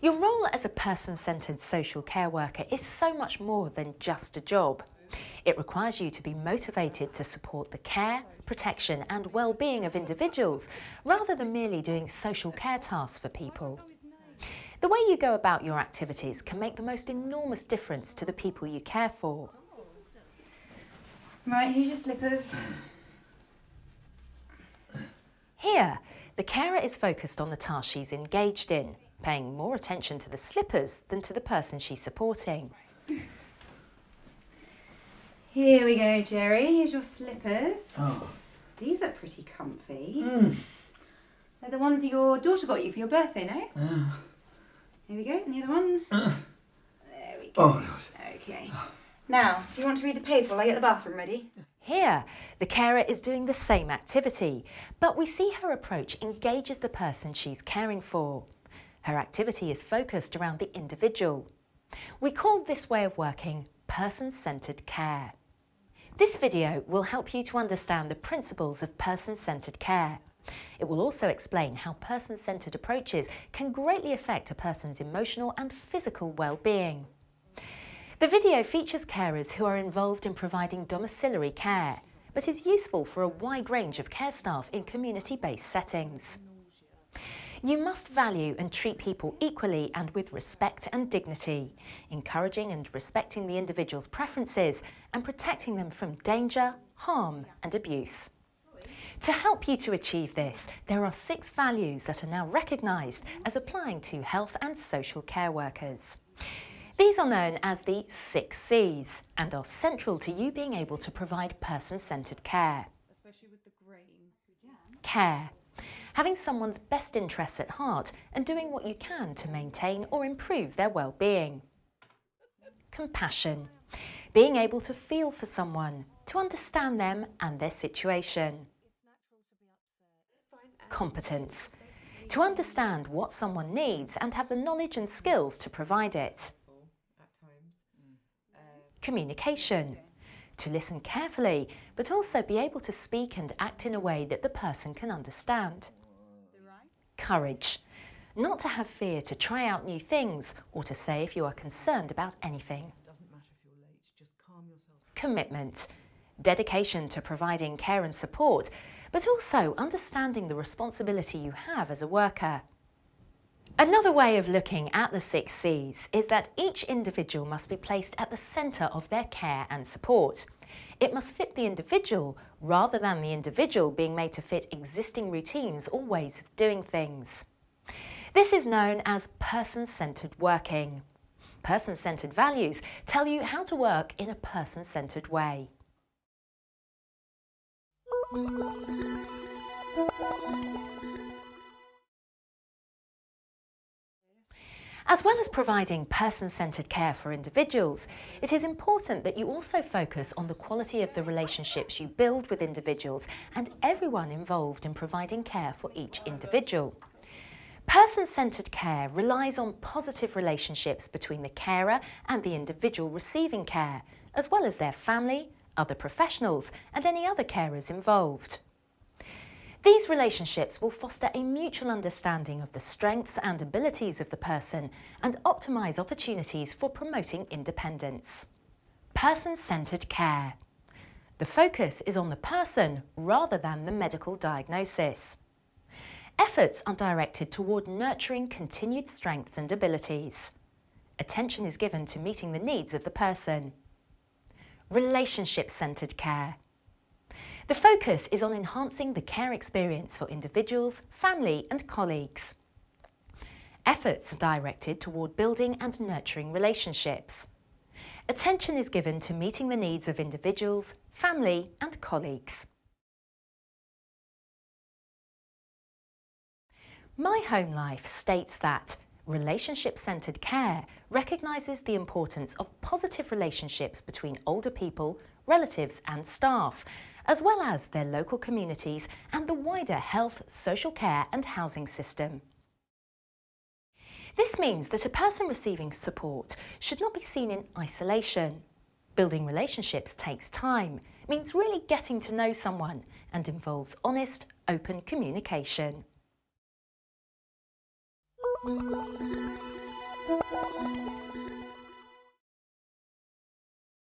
Your role as a person-centred social care worker is so much more than just a job. It requires you to be motivated to support the care, protection and well-being of individuals, rather than merely doing social care tasks for people. The way you go about your activities can make the most enormous difference to the people you care for. Right, here's your slippers. Here, the carer is focused on the task she's engaged in, paying more attention to the slippers than to the person she's supporting. Here we go, Jerry. Here's your slippers. Oh. These are pretty comfy. They're the ones your daughter got you for your birthday, no? Here we go, and the other one. There we go. Oh, God. Okay. Now, do you want to read the paper while I get the bathroom ready? Here, the carer is doing the same activity, but we see her approach engages the person she's caring for. Her activity is focused around the individual. We call this way of working person-centred care. This video will help you to understand the principles of person-centred care. It will also explain how person-centred approaches can greatly affect a person's emotional and physical well-being. The video features carers who are involved in providing domiciliary care, but is useful for a wide range of care staff in community-based settings. You must value and treat people equally and with respect and dignity, encouraging and respecting the individual's preferences and protecting them from danger, harm and abuse. To help you to achieve this, there are 6 values that are now recognised as applying to health and social care workers. These are known as the 6 C's and are central to you being able to provide person-centred care. Especially with the grain. Care. Having someone's best interests at heart and doing what you can to maintain or improve their well-being. Compassion. Being able to feel for someone, to understand them and their situation. Competence. To understand what someone needs and have the knowledge and skills to provide it. Communication. To listen carefully, but also be able to speak and act in a way that the person can understand. Courage. Not to have fear to try out new things or to say if you are concerned about anything. Doesn't matter if you're late, just calm yourself. Commitment. Dedication to providing care and support, but also understanding the responsibility you have as a worker. Another way of looking at the 6 C's is that each individual must be placed at the centre of their care and support. It must fit the individual rather than the individual being made to fit existing routines or ways of doing things. This is known as person-centred working. Person-centred values tell you how to work in a person-centred way. As well as providing person-centred care for individuals, it is important that you also focus on the quality of the relationships you build with individuals and everyone involved in providing care for each individual. Person-centred care relies on positive relationships between the carer and the individual receiving care, as well as their family, other professionals and any other carers involved. These relationships will foster a mutual understanding of the strengths and abilities of the person and optimise opportunities for promoting independence. Person-centred care. The focus is on the person rather than the medical diagnosis. Efforts are directed toward nurturing continued strengths and abilities. Attention is given to meeting the needs of the person. Relationship-centred care. The focus is on enhancing the care experience for individuals, family and colleagues. Efforts are directed toward building and nurturing relationships. Attention is given to meeting the needs of individuals, family and colleagues. My Home Life states that relationship-centred care recognises the importance of positive relationships between older people, relatives and staff, as well as their local communities and the wider health, social care and housing system. This means that a person receiving support should not be seen in isolation. Building relationships takes time, means really getting to know someone and involves honest, open communication. down.